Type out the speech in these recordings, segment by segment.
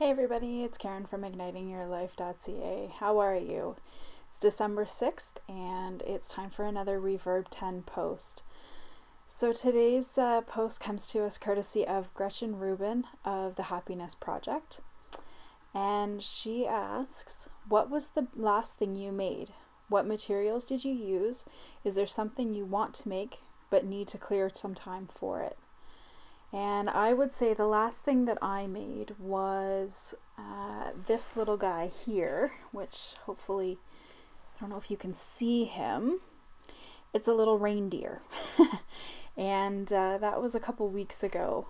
Hey everybody, it's Karen from ignitingyourlife.ca. How are you? It's December 6th and it's time for another Reverb 10 post. So today's post comes to us courtesy of Gretchen Rubin of the Happiness Project. And she asks, what was the last thing you made? What materials did you use? Is there something you want to make but need to clear some time for it? And I would say the last thing that I made was this little guy here, which hopefully, I don't know if you can see him. It's a little reindeer. And that was a couple weeks ago,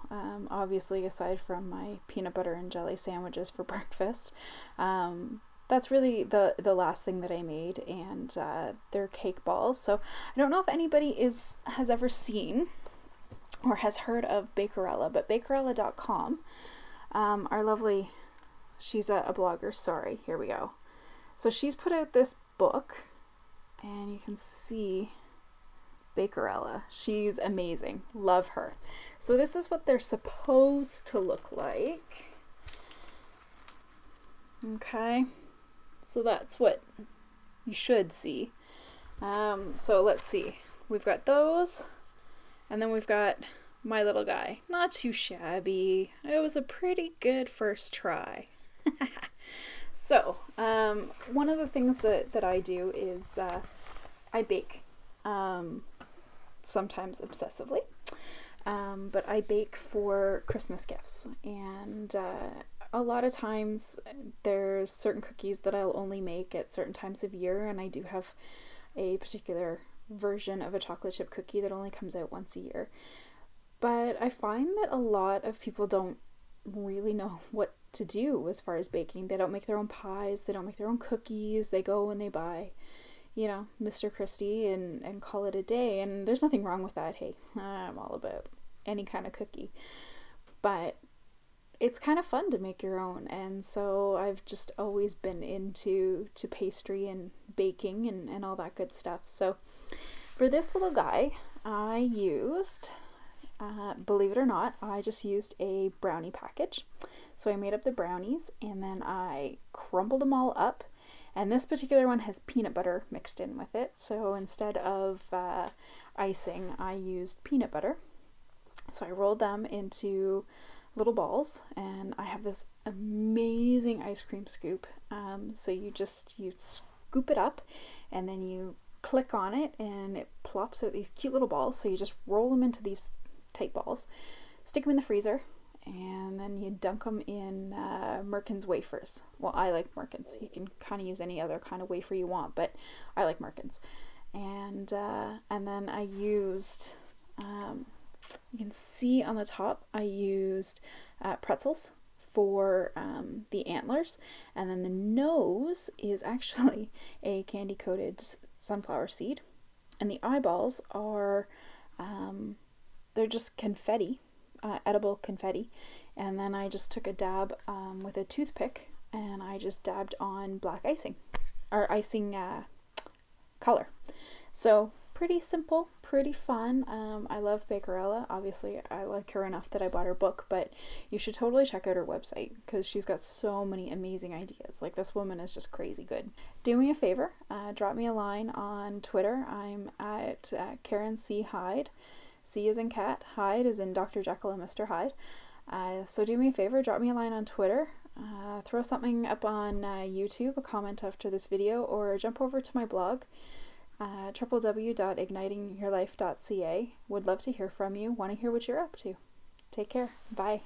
obviously aside from my peanut butter and jelly sandwiches for breakfast. That's really the last thing that I made, and they're cake balls. So I don't know if anybody has ever seen or has heard of Bakerella, but Bakerella.com, our lovely, she's a blogger, sorry, here we go. So she's put out this book, and you can see Bakerella. She's amazing, love her. So this is what they're supposed to look like. Okay, so that's what you should see. So let's see, we've got those. And then we've got my little guy. Not too shabby. It was a pretty good first try. So, one of the things that I do is I bake. Sometimes obsessively. But I bake for Christmas gifts. And a lot of times there's certain cookies that I'll only make at certain times of year. And I do have a particular version of a chocolate chip cookie that only comes out once a year. But I find that a lot of people don't really know what to do as far as baking. They don't make their own pies, they don't make their own cookies, they go and they buy, you know, Mr. Christie and call it a day. And there's nothing wrong with that. Hey, I'm all about any kind of cookie. But it's kind of fun to make your own, and so I've just always been into pastry and baking and all that good stuff. So for this little guy, I used, believe it or not, I just used a brownie package. So I made up the brownies and then I crumbled them all up, and this particular one has peanut butter mixed in with it. So instead of icing, I used peanut butter. So I rolled them into little balls, and I have this amazing ice cream scoop. So you scoop it up and then you click on it and it plops out these cute little balls. So you just roll them into these tight balls, stick them in the freezer, and then you dunk them in Merkin's wafers. Well, I like Merkin's. You can kind of use any other kind of wafer you want, but I like Merkin's. And then I used you can see on the top I used pretzels for the antlers, and then the nose is actually a candy coated sunflower seed, and the eyeballs are they're just confetti, edible confetti. And then I just took a dab with a toothpick and I just dabbed on black icing, or icing color. So pretty simple, pretty fun. I love Bakerella. Obviously, I like her enough that I bought her book, but you should totally check out her website because she's got so many amazing ideas. Like, this woman is just crazy good. Do me a favor, drop me a line on Twitter. I'm at Karen C. Hyde. C is in cat, Hyde is in Dr. Jekyll and Mr. Hyde. So do me a favor, drop me a line on Twitter. Throw something up on YouTube, a comment after this video, or jump over to my blog. www.ignitingyourlife.ca. Would love to hear from you. Want to hear what you're up to. Take care. Bye.